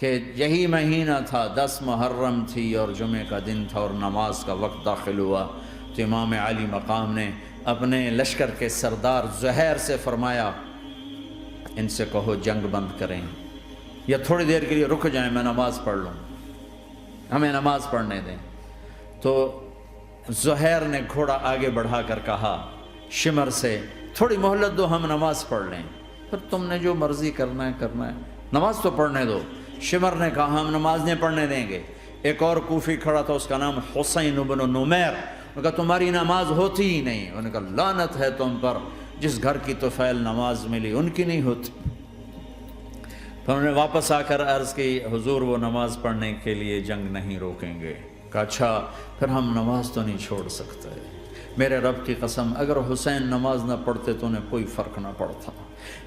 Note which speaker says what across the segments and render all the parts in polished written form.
Speaker 1: کہ یہی مہینہ تھا، 10 محرم تھی اور جمعے کا دن تھا اور نماز کا وقت داخل ہوا، تو امام علی مقام نے اپنے لشکر کے سردار زہیر سے فرمایا ان سے کہو جنگ بند کریں یا تھوڑی دیر کے لیے رک جائیں، میں نماز پڑھ لوں، ہمیں نماز پڑھنے دیں۔ تو زہیر نے گھوڑا آگے بڑھا کر کہا شمر سے تھوڑی مہلت دو، ہم نماز پڑھ لیں، پھر تم نے جو مرضی کرنا ہے، نماز تو پڑھنے دو۔ شمر نے کہا ہم نماز نہیں پڑھنے دیں گے۔ ایک اور کوفی کھڑا تھا، اس کا نام حسین بن نمیر، انہوں نے کہا تمہاری نماز ہوتی ہی نہیں۔ انہوں نے کہا لعنت ہے تم پر، جس گھر کی طفیل نماز ملی ان کی نہیں ہوتی۔ پھر انہوں نے واپس آ کر عرض کی حضور وہ نماز پڑھنے کے لیے جنگ نہیں روکیں گے۔ کہا اچھا پھر ہم نماز تو نہیں چھوڑ سکتے، میرے رب کی قسم اگر حسین نماز نہ پڑھتے تو انہیں کوئی فرق نہ پڑتا،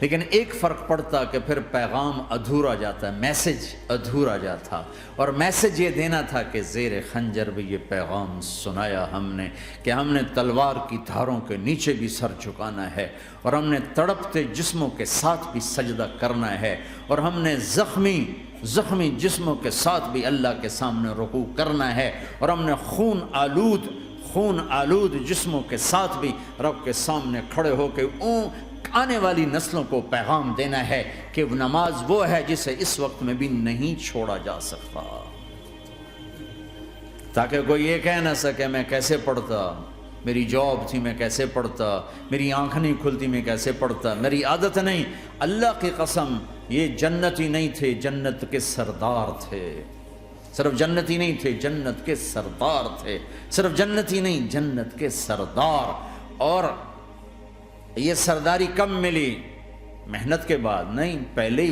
Speaker 1: لیکن ایک فرق پڑتا کہ پھر پیغام ادھورا جاتا، میسج ادھورا جاتا، اور میسج یہ دینا تھا کہ زیر خنجر بھی یہ پیغام سنایا ہم نے کہ ہم نے تلوار کی دھاروں کے نیچے بھی سر جھکانا ہے، اور ہم نے تڑپتے جسموں کے ساتھ بھی سجدہ کرنا ہے، اور ہم نے زخمی جسموں کے ساتھ بھی اللہ کے سامنے رکوع کرنا ہے، اور ہم نے خون آلود جسموں کے ساتھ بھی رب کے سامنے کھڑے ہو کے آنے والی نسلوں کو پیغام دینا ہے کہ نماز وہ ہے جسے اس وقت میں بھی نہیں چھوڑا جا سکتا، تاکہ کوئی یہ کہہ نہ سکے میں کیسے پڑھتا، میری جاب تھی میں کیسے پڑھتا، میری آنکھ نہیں کھلتی میں کیسے پڑھتا، میری عادت نہیں۔ اللہ کی قسم یہ جنتی نہیں تھے، جنت کے سردار تھے، صرف جنتی نہیں تھے، جنت کے سردار تھے، صرف جنتی نہیں جنت کے سردار۔ اور یہ سرداری کب ملی؟ محنت کے بعد نہیں، پہلے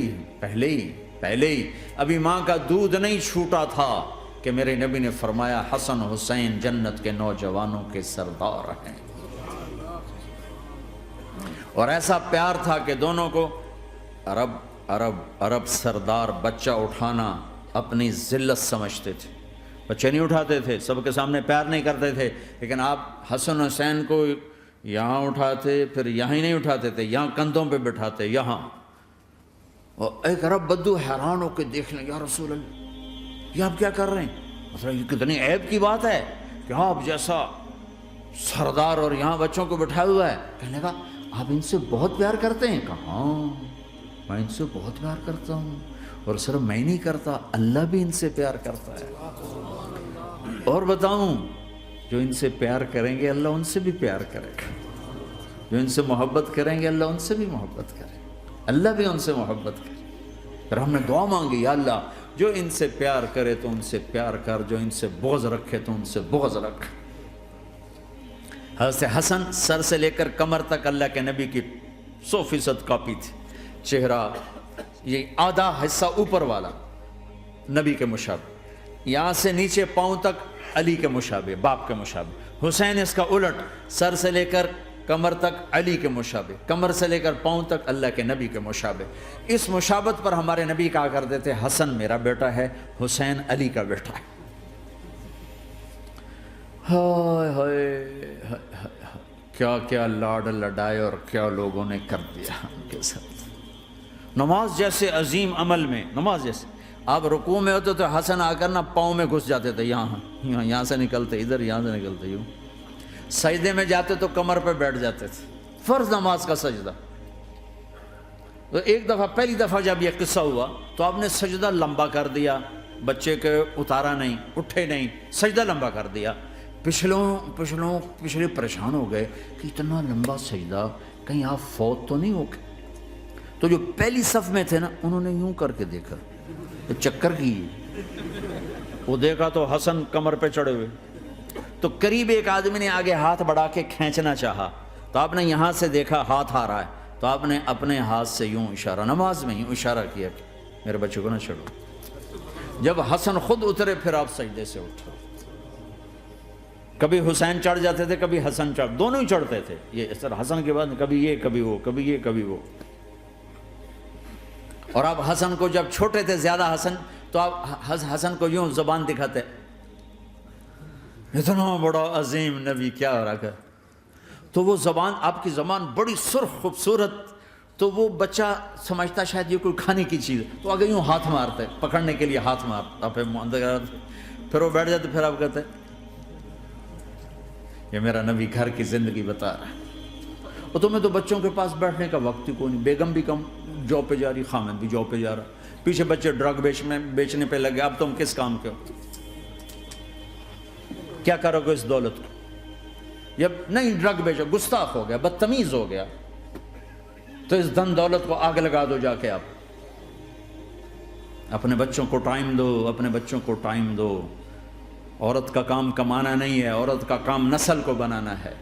Speaker 1: ہی ابھی ماں کا دودھ نہیں چھوٹا تھا کہ میرے نبی نے فرمایا حسن حسین جنت کے نوجوانوں کے سردار ہیں، اور ایسا پیار تھا کہ دونوں کو عرب سردار بچہ اٹھانا اپنی ذلت سمجھتے تھے، بچے نہیں اٹھاتے تھے، سب کے سامنے پیار نہیں کرتے تھے، لیکن آپ حسن حسین کو یہاں اٹھاتے پھر یہاں ہی نہیں اٹھاتے تھے، یہاں کندھوں پہ بٹھاتے، یہاں۔ اور ایک عرب بدو حیران ہو کے دیکھ لیں یا رسول اللہ یہ آپ کیا کر رہے ہیں، مطلب یہ کتنی عیب کی بات ہے کہ آپ جیسا سردار اور یہاں بچوں کو بٹھایا ہوا ہے۔ کہنے لگا آپ ان سے بہت پیار کرتے ہیں؟ کہا ہاں میں ان سے بہت پیار کرتا ہوں، اور صرف میں نہیں کرتا اللہ بھی ان سے پیار کرتا ہے، اور بتاؤں جو ان سے پیار کریں گے اللہ ان سے بھی پیار کرے گا، جو ان سے محبت کریں گے اللہ ان سے بھی محبت کرے گا، اللہ بھی ان سے محبت کرے۔ پھر ہم نے دعا مانگی یا اللہ جو ان سے پیار کرے تو ان سے پیار کر، جو ان سے بغض رکھے تو ان سے بغض رکھ۔ حضرت حسن سر سے لے کر کمر تک اللہ کے نبی کی 100% کاپی تھی، چہرہ یہ آدھا حصہ اوپر والا نبی کے مشابہ، یہاں سے نیچے پاؤں تک علی کے مشابہ، باپ کے مشابہ۔ حسین اس کا الٹ، سر سے لے کر کمر تک علی کے مشابہ، کمر سے لے کر پاؤں تک اللہ کے نبی کے مشابہ۔ اس مشابہت پر ہمارے نبی کہا کرتے تھے حسن میرا بیٹا ہے، حسین علی کا بیٹا ہے۔ ہائے ہائے کیا کیا لاڈ لڈائے اور کیا لوگوں نے کر دیا ان کے ساتھ۔ نماز جیسے عظیم عمل میں، نماز جیسے آپ رکوع میں ہوتے تو حسن آ کر نہ پاؤں میں گھس جاتے تھے، یہاں سے نکلتے ادھر، یہاں سے نکلتے یوں، سجدے میں جاتے تو کمر پہ بیٹھ جاتے تھے، فرض نماز کا سجدہ۔ تو ایک دفعہ پہلی دفعہ جب یہ قصہ ہوا تو آپ نے سجدہ لمبا کر دیا، بچے کے اتارا نہیں، اٹھے نہیں، سجدہ لمبا کر دیا۔ پچھلے پریشان ہو گئے کہ اتنا لمبا سجدہ کہیں آپ فوت تو نہیں ہو گئے؟ تو جو پہلی صف میں تھے نا انہوں نے یوں کر کے دیکھا، چکر کی وہ دیکھا تو حسن کمر پہ چڑھے ہوئے، تو قریب ایک آدمی نے آگے ہاتھ بڑھا کے کھینچنا چاہا، تو آپ نے یہاں سے دیکھا ہاتھ آ رہا ہے، تو آپ نے اپنے ہاتھ سے یوں اشارہ، نماز میں یوں اشارہ کیا کہ میرے بچے کو نہ چڑھو۔ جب حسن خود اترے پھر آپ سجدے سے اٹھے، کبھی حسین چڑھ جاتے تھے کبھی حسن دونوں ہی چڑھتے تھے، یہ اس طرح حسن کے بعد کبھی یہ کبھی وہ، کبھی یہ کبھی وہ۔ اور آپ حسن کو جب چھوٹے تھے زیادہ حسن، تو آپ حسن کو یوں زبان دکھاتے، اتنا بڑا عظیم نبی کیا ہو رہا ہے، تو وہ زبان، آپ کی زبان بڑی سرخ خوبصورت تو وہ بچہ سمجھتا شاید یہ کوئی کھانے کی چیز ہے، تو آگے یوں ہاتھ مارتا ہے، پکڑنے کے لیے ہاتھ مارتا، پھر وہ بیٹھ جاتے، پھر آپ کہتے ہیں یہ میرا نبی گھر کی زندگی بتا رہا ہے۔ اور تمہیں تو بچوں کے پاس بیٹھنے کا وقت ہی کوئی نہیں، بیگم بھی کم جاب پہ جا رہی، خامد بھی جاب پہ جا رہا، پیچھے بچے ڈرگ بیچنے پہ لگے، اب تم کس کام کے ہو؟ کیا کرو گے اس دولت کو؟ یا نہیں ڈرگ بیچو، گستاخ ہو گیا، بدتمیز ہو گیا، تو اس دن دولت کو آگ لگا دو جا کے۔ آپ اپنے بچوں کو ٹائم دو، اپنے بچوں کو ٹائم دو۔ عورت کا کام کمانا نہیں ہے، عورت کا کام نسل کو بنانا ہے۔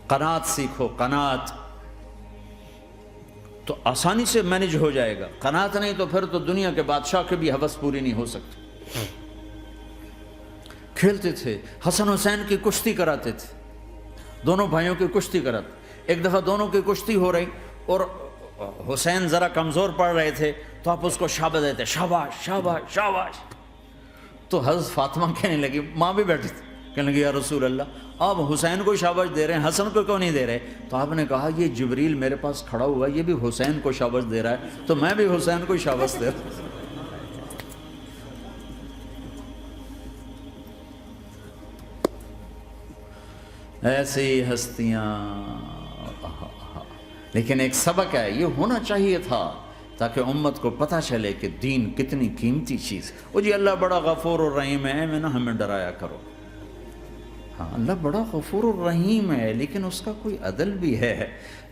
Speaker 1: قناعت سیکھو، قناعت تو آسانی سے مینج ہو جائے گا، قناعت نہیں تو پھر تو دنیا کے بادشاہ کی بھی ہوس پوری نہیں ہو سکتی۔ کھیلتے تھے، حسن حسین کی کشتی کراتے تھے، دونوں بھائیوں کی کشتی کراتے۔ ایک دفعہ دونوں کی کشتی ہو رہی اور حسین ذرا کمزور پڑ رہے تھے، تو آپ اس کو شاباش دیتے، شاباش شاباش شاباش۔ تو حضرت فاطمہ کہنے لگی، ماں بھی بیٹھی تھی، کہنے لگی یا رسول اللہ آپ حسین کو شاباش دے رہے ہیں، حسن کو کیوں نہیں دے رہے؟ تو آپ نے کہا یہ جبریل میرے پاس کھڑا ہوا ہے، یہ بھی حسین کو شاباش دے رہا ہے، تو میں بھی حسین کو شاباش دے رہا ہوں۔ ایسی ہستیاں، لیکن ایک سبق ہے، یہ ہونا چاہیے تھا تاکہ امت کو پتہ چلے کہ دین کتنی قیمتی چیز ہے۔ وہ جی اللہ بڑا غفور الرحیم ہے، میں نہ ہمیں ڈرایا کرو۔ ہاں اللہ بڑا غفور الرحیم ہے، لیکن اس کا کوئی عدل بھی ہے۔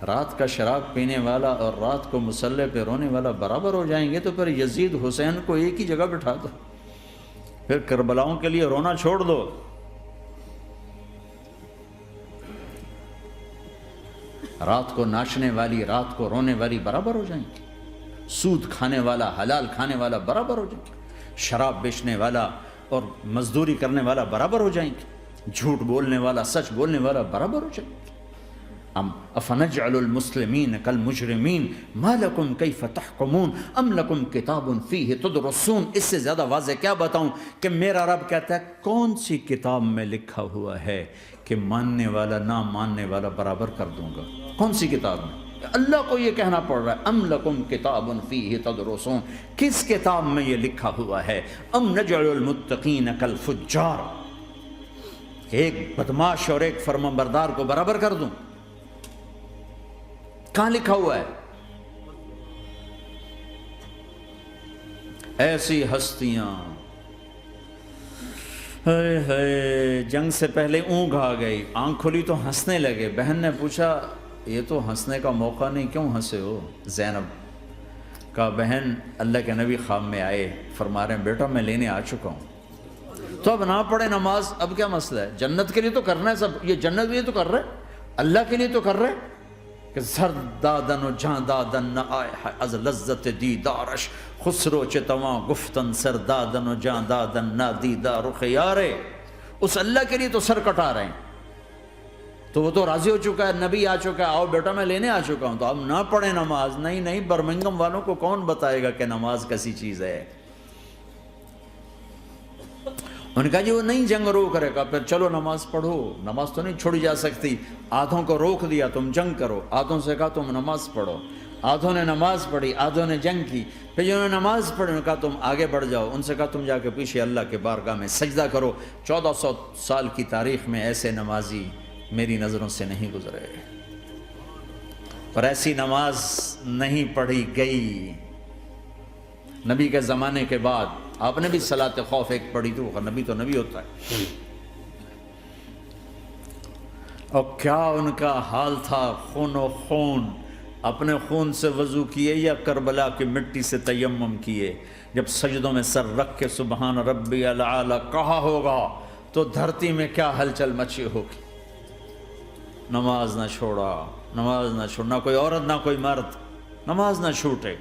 Speaker 1: رات کا شراب پینے والا اور رات کو مصلی پہ رونے والا برابر ہو جائیں گے، تو پھر یزید حسین کو ایک ہی جگہ بٹھا دو، پھر کربلاؤں کے لیے رونا چھوڑ دو۔ رات کو ناچنے والی، رات کو رونے والی برابر ہو جائیں گے، سود کھانے والا، حلال کھانے والا برابر ہو جائیں گے، شراب بیچنے والا اور مزدوری کرنے والا برابر ہو جائیں گے، جھوٹ بولنے والا، سچ بولنے والا برابر ہو جائیں گے۔ افنجعل المسلمین کالمجرمین ما لکم کیف تحکمون ام لکم کتاب فیہ تدرسون۔ اس سے زیادہ واضح کیا بتاؤں کہ میرا رب کہتا ہے کون سی کتاب میں لکھا ہوا ہے کہ ماننے والا نہ ماننے والا برابر کر دوں گا؟ کون سی کتاب میں؟ اللہ کو یہ کہنا پڑ رہا ہے ام لکم کتاب فیہ تدرسون، کس کتاب میں یہ لکھا ہوا ہے؟ ام نجعل المتقین کالفجار، ایک بدماش اور ایک فرمانبردار کو برابر کر دوں؟ کہاں لکھا ہوا ہے؟ ایسی ہستیاں، جنگ سے پہلے اونگ آ گئی، آنکھ کھلی تو ہنسنے لگے۔ بہن نے پوچھا یہ تو ہنسنے کا موقع نہیں، کیوں ہنسے ہو؟ زینب کہا بہن اللہ کے نبی خواب میں آئے، فرما رہے ہیں بیٹا میں لینے آ چکا ہوں، تو اب نہ پڑھے نماز، اب کیا مسئلہ ہے؟ جنت کے لیے تو کرنا ہے سب، یہ جنت کے لیے تو کر رہے، اللہ کے لیے تو کر رہے کہ زر دادن و جان دادن نہ آئے از لذت دیدارش، خسرو چتواں گفتن سر دادن و جان دادن نہ دیدار رخ یارے۔ اس اللہ کے لیے تو سر کٹا رہے ہیں، تو وہ تو راضی ہو چکا ہے، نبی آ چکا ہے، آؤ بیٹا میں لینے آ چکا ہوں، تو اب نہ پڑھیں نماز۔ نہیں نہیں، برمنگم والوں کو کون بتائے گا کہ نماز کیسی چیز ہے؟ انہوں نے کہا جی وہ نہیں جنگ روک کرے گا، پھر چلو نماز پڑھو، نماز تو نہیں چھوڑی جا سکتی۔ آدھوں کو روک دیا تم جنگ کرو، آدھوں سے کہا تم نماز پڑھو، آدھوں نے نماز پڑھی، آدھوں نے جنگ کی۔ پھر جنہوں نے نماز پڑھی انہوں نے کہا تم آگے بڑھ جاؤ، ان سے کہا تم جا کے پیچھے اللہ کے بارگاہ میں سجدہ کرو۔ 1400 سال کی تاریخ میں ایسے نمازی میری نظروں سے نہیں گزرے، اور ایسی نماز نہیں پڑھی گئی نبی کے زمانے کے بعد۔ آپ نے بھی صلاۃ خوف ایک پڑھی تھی، وہ نبی تو نبی ہوتا ہے، اور کیا ان کا حال تھا، خون و خون، اپنے خون سے وضو کیے یا کربلا کی مٹی سے تیمم کیے؟ جب سجدوں میں سر رکھ کے سبحان ربی الاعلی کہا ہوگا تو دھرتی میں کیا ہلچل مچی ہوگی۔ نماز نہ چھوڑا، نماز نہ چھوڑنا، کوئی عورت نہ کوئی مرد، نماز نہ چھوٹے۔